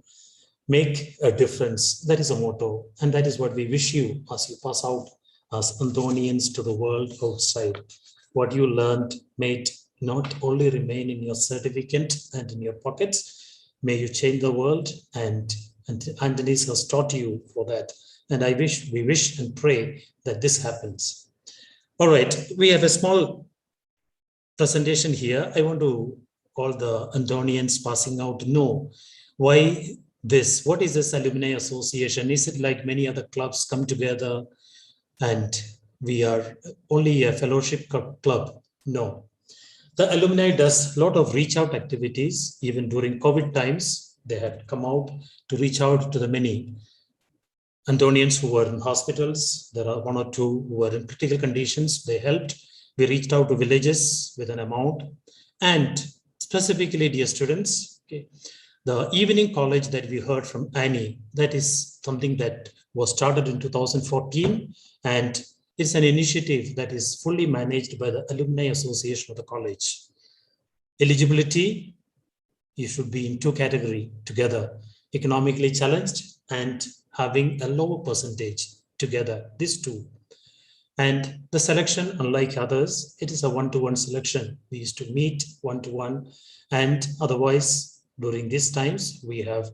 make a difference. That is a motto, and that is what we wish you as you pass out as Anthonians to the world outside. What you learned may not only remain in your certificate and in your pockets, may you change the world, and Anthony's has taught you for that. And we wish and pray that this happens. All right, we have a small presentation here. I want to all the Anthonians passing out to know why this. What is this Alumni Association? Is it like many other clubs come together and we are only a fellowship club? No. The alumni does a lot of reach out activities. Even during COVID times, they had come out to reach out to the many Anthonians who were in hospitals. There are one or two who were in critical conditions. They helped. We reached out to villages with an amount. And specifically, dear students, okay, the evening college that we heard from Annie, that is something that was started in 2014. And it's an initiative that is fully managed by the Alumni Association of the college. Eligibility, you should be in two categories together, economically challenged and having a lower percentage together, these two. And the selection, unlike others, it is a one-to-one selection. We used to meet one-to-one, and otherwise during these times, we have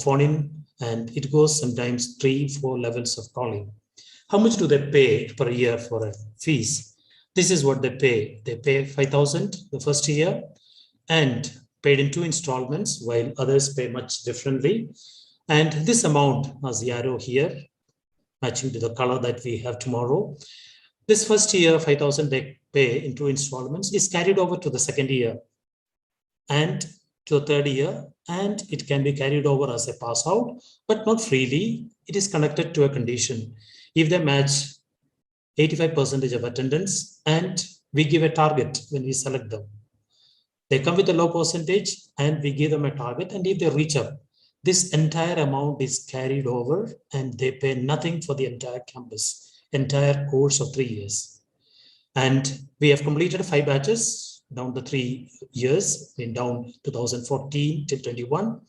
phone-in, and it goes sometimes 3-4 levels of calling. How much do they pay per year for a fees? This is what they pay. They pay 5,000 the first year and paid in 2 installments, while others pay much differently. And this amount, as the arrow here, matching to the color that we have tomorrow, this first year, 5,000 they pay in 2 installments, is carried over to the second year and to the third year, and it can be carried over as a pass out, but not freely. It is connected to a condition. If they match 85% of attendance, and we give a target when we select them. They come with a low percentage and we give them a target, and if they reach up, this entire amount is carried over and they pay nothing for the entire campus, entire course of 3 years. And we have completed 5 batches down the 3 years, in down 2014 till 21.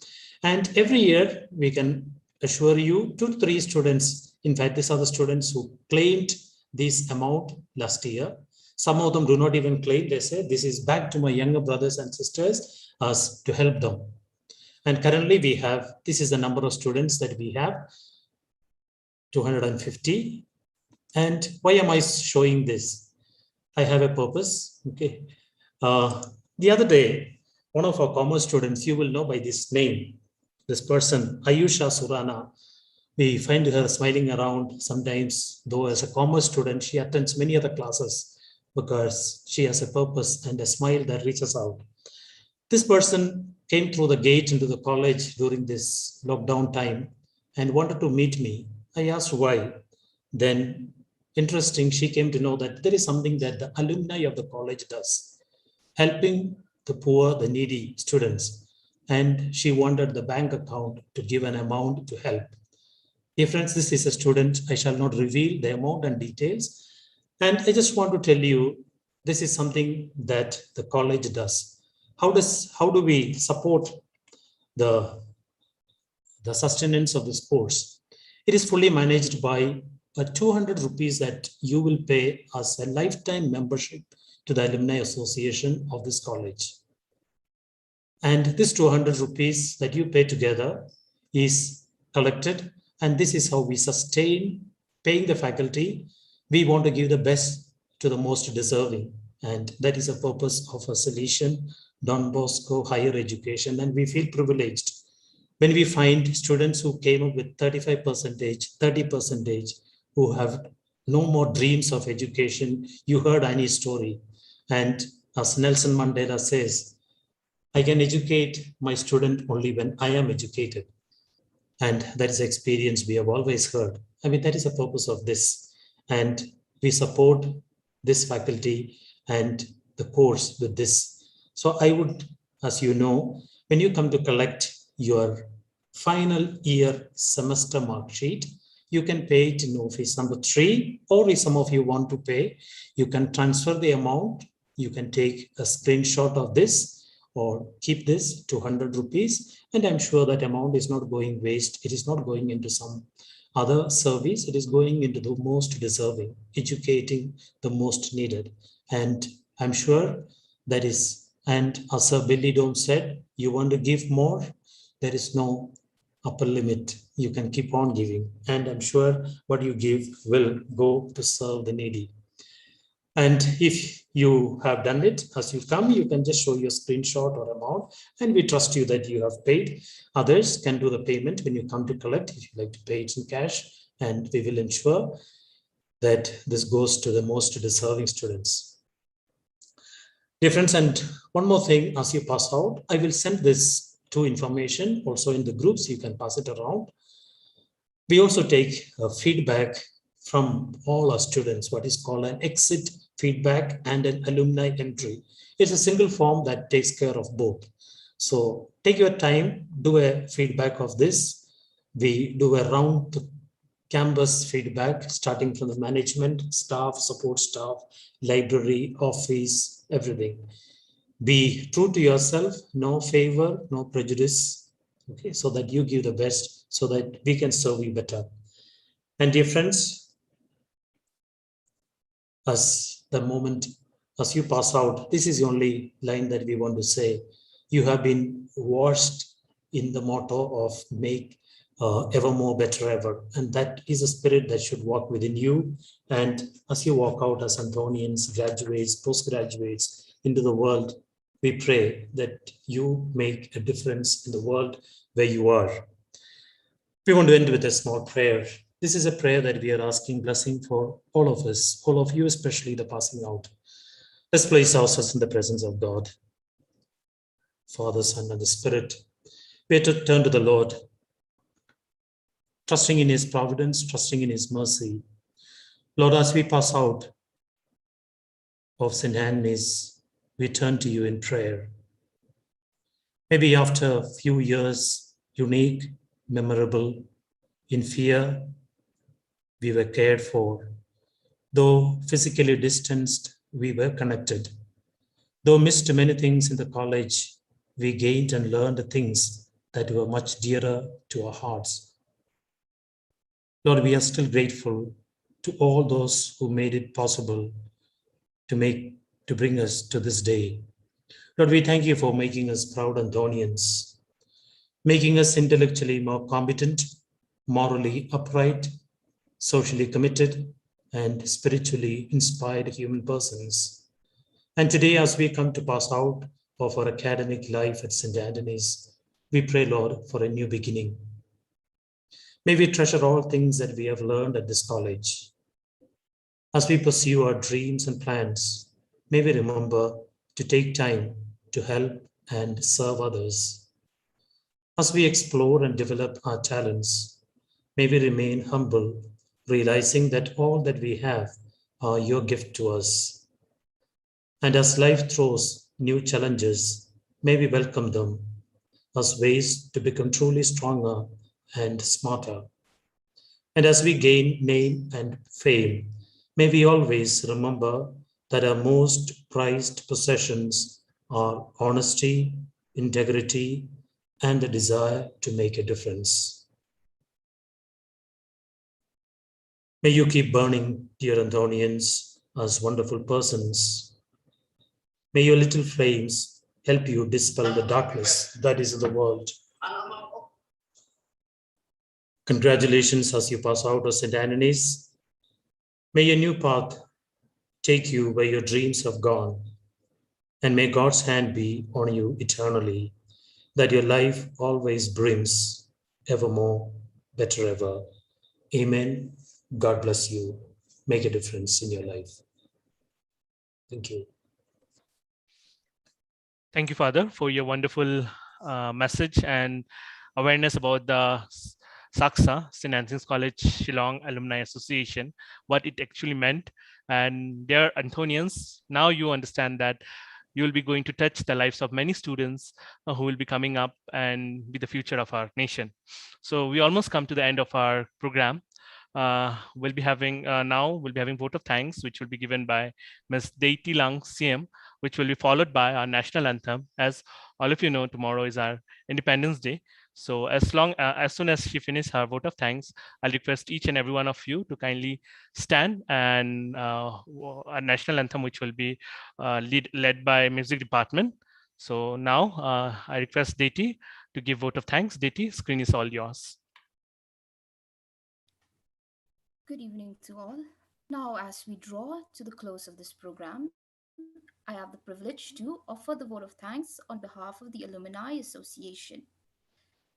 And every year we can assure you 2 to 3 students. In fact, these are the students who claimed this amount last year. Some of them do not even claim. They say, this is back to my younger brothers and sisters as to help them. And currently we have, this is the number of students that we have, 250. And why am I showing this? I have a purpose. Okay. The other day, one of our commerce students, you will know by this name, this person, Ayusha Surana. We find her smiling around sometimes, though as a commerce student, she attends many other classes because she has a purpose and a smile that reaches out. This person came through the gate into the college during this lockdown time and wanted to meet me. I asked why. Then, interesting, she came to know that there is something that the alumni of the college does, helping the poor, the needy students. And she wanted the bank account to give an amount to help. Dear friends, this is a student. I shall not reveal the amount and details. And I just want to tell you, this is something that the college does. How do we support the sustenance of this course? It is fully managed by 200 rupees that you will pay as a lifetime membership to the Alumni Association of this college. And this 200 rupees that you pay together is collected, and this is how we sustain paying the faculty. We want to give the best to the most deserving, and that is the purpose of a Salesian Don Bosco higher education. And we feel privileged when we find students who came up with 35%, 30%, who have no more dreams of education. You heard Annie's story. And as Nelson Mandela says, I can educate my student only when I am educated. And that is the experience we have always heard. I mean, that is the purpose of this. And we support this faculty and the course with this. So I would, as you know, when you come to collect your final year semester mark sheet, you can pay it in office number 3, or if some of you want to pay, you can transfer the amount. You can take a screenshot of this or keep this 200 rupees. And I'm sure that amount is not going waste. It is not going into some other service. It is going into the most deserving, educating the most needed. And I'm sure that is, and as Sir Billy Dome said, you want to give more, there is no upper limit. You can keep on giving. And I'm sure what you give will go to serve the needy. And if you have done it, as you come, you can just show your screenshot or amount, and we trust you that you have paid. Others can do the payment when you come to collect, if you like to pay it in cash, and we will ensure that this goes to the most deserving students. Dear friends, and one more thing, as you pass out, I will send this to information also in the groups. You can pass it around. We also take feedback from all our students, what is called an exit feedback and an alumni entry. It's a single form that takes care of both. So take your time, do a feedback of this. We do a round campus feedback, starting from the management, staff, support staff, library, office, everything. Be true to yourself, no favor, no prejudice, okay, so that you give the best, so that we can serve you better. And dear friends, as the moment, as you pass out, this is the only line that we want to say. You have been washed in the motto of make evermore better ever. And that is a spirit that should walk within you. And as you walk out as Anthonians, graduates, postgraduates into the world, we pray that you make a difference in the world where you are. We want to end with a small prayer. This is a prayer that we are asking blessing for all of us, all of you, especially the passing out. Let's place ourselves in the presence of God, Father, Son, and the Spirit. We are to turn to the Lord, trusting in His providence, trusting in His mercy. Lord, as we pass out of St. Anne's, we turn to you in prayer. Maybe after a few years, unique, memorable, in fear, we were cared for. Though physically distanced, we were connected. Though missed many things in the college, we gained and learned things that were much dearer to our hearts. Lord, we are still grateful to all those who made it possible to bring us to this day. Lord, we thank you for making us proud Antonians, making us intellectually more competent, morally upright, socially committed, and spiritually inspired human persons. And today, as we come to pass out of our academic life at St. Anthony's, we pray, Lord, for a new beginning. May we treasure all things that we have learned at this college. As we pursue our dreams and plans, may we remember to take time to help and serve others. As we explore and develop our talents, may we remain humble, realizing that all that we have are your gift to us. And as life throws new challenges, may we welcome them as ways to become truly stronger and smarter. And as we gain name and fame, may we always remember that our most prized possessions are honesty, integrity, and the desire to make a difference. May you keep burning, dear Antonians, as wonderful persons. May your little flames help you dispel the darkness that is in the world. Congratulations as you pass out of St. Anthony's. May your new path take you where your dreams have gone. And may God's hand be on you eternally, that your life always brims evermore, better ever. Amen. God bless you. Make a difference in your life. Thank you. Thank you, Father, for your wonderful message and awareness about the SAKSA, St. Anthony's College Shillong Alumni Association, what it actually meant. And dear Antonians, now you understand that you will be going to touch the lives of many students who will be coming up and be the future of our nation. So we almost come to the end of our program. We'll be having vote of thanks, which will be given by Ms. Deity Lang CM, which will be followed by our national anthem. As all of you know, tomorrow is our Independence Day. So as soon as she finishes her vote of thanks, I'll request each and every one of you to kindly stand and a national anthem, which will be led by music department. So now I request Deity to give vote of thanks. Deity, screen is all yours. Good evening to all. Now, as we draw to the close of this program, I have the privilege to offer the vote of thanks on behalf of the Alumni Association.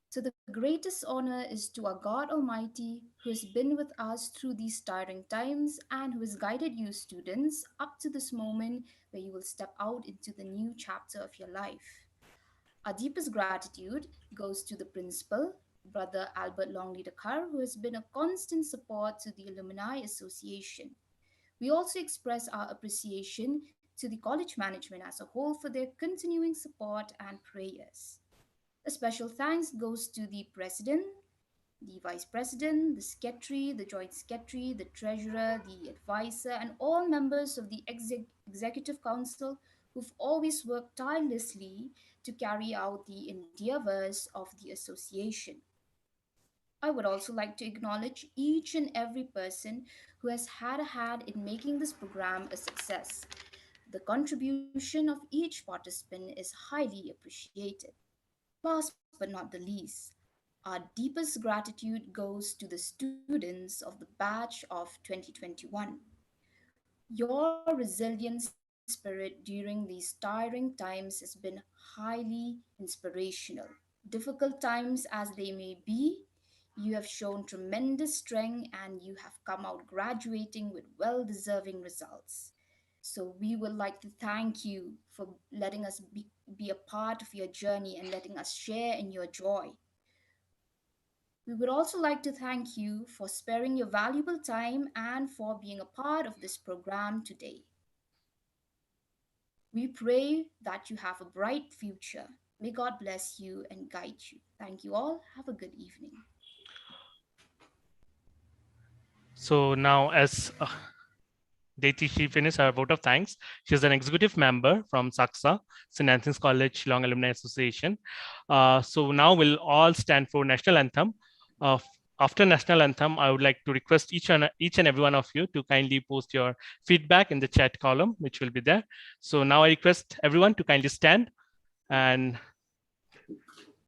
So, the greatest honor is to our God Almighty, who has been with us through these tiring times and who has guided you, students, up to this moment where you will step out into the new chapter of your life. Our deepest gratitude goes to the principal, Brother Albert Longley Dakar, who has been a constant support to the Alumni Association. We also express our appreciation to the college management as a whole for their continuing support and prayers. A special thanks goes to the president, the vice president, the secretary, the joint secretary, the treasurer, the advisor, and all members of the executive council who've always worked tirelessly to carry out the endeavors of the association. I would also like to acknowledge each and every person who has had a hand in making this program a success. The contribution of each participant is highly appreciated. Last but not the least, our deepest gratitude goes to the students of the batch of 2021. Your resilient spirit during these tiring times has been highly inspirational. Difficult times as they may be, you have shown tremendous strength and you have come out graduating with well deserving results. So, we would like to thank you for letting us be a part of your journey and letting us share in your joy. We would also like to thank you for sparing your valuable time and for being a part of this program today. We pray that you have a bright future. May God bless you and guide you. Thank you all. Have a good evening. So now, as Deiti, she finished her vote of thanks. She's an executive member from SACSA, St. Anthony's College, Shillong Alumni Association. So now we'll all stand for national anthem. After national anthem, I would like to request each and every one of you to kindly post your feedback in the chat column, which will be there. So now I request everyone to kindly stand and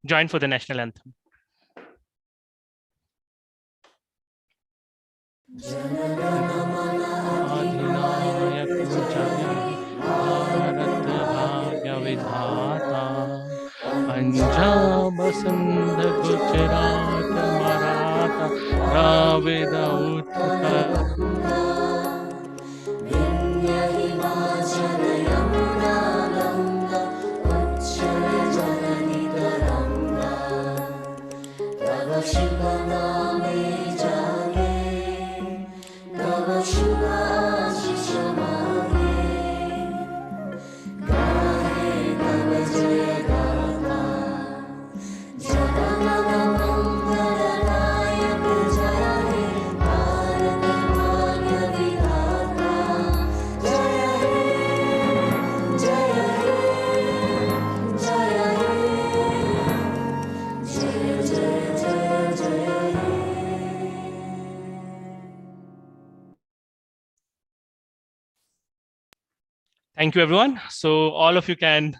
join for the national anthem. Punjab, Sindh, Gujarat, Maratha, Dravid, Uttar, Vindhya, Himachal, Yamuna, Ganga, Uchchal, Janani, Taranga, Tava Shiva Name Jage, Tava Shiva Ashish Mage, Gahe Tava Jaya Gata, Jagannatha Mangalayaka Jaya He, Bharat Bhagya Vidhata, Jaya He, Jaya He, Jaya He, Jaya Jaya Jaya Jaya He. Thank you, everyone. So all of you can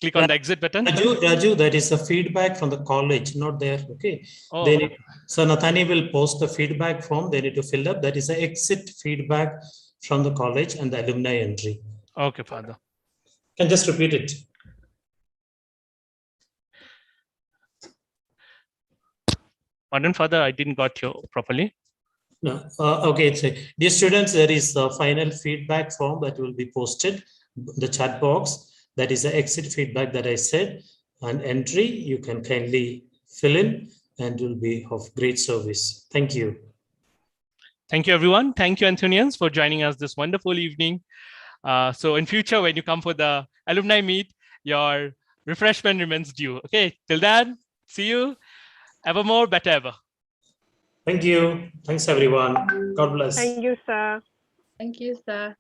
click on the exit button. Raju, that is the feedback from the college, not there. Okay. Oh. So Nathani will post the feedback form. They need to fill up. That is the exit feedback from the college and the alumni entry. Okay, Father. Can just repeat it. Pardon, Father, I didn't got you properly. No. Okay. Dear students, there is the final feedback form that will be posted in the chat box. That is the exit feedback that I said. An entry you can kindly fill in and will be of great service. Thank you. Thank you, everyone. Thank you, Anthonians, for joining us this wonderful evening. So in future, when you come for the alumni meet, your refreshment remains due. Okay, till then, see you. Evermore, better ever. Thank you. Thanks, everyone. God bless. Thank you, sir. Thank you, sir.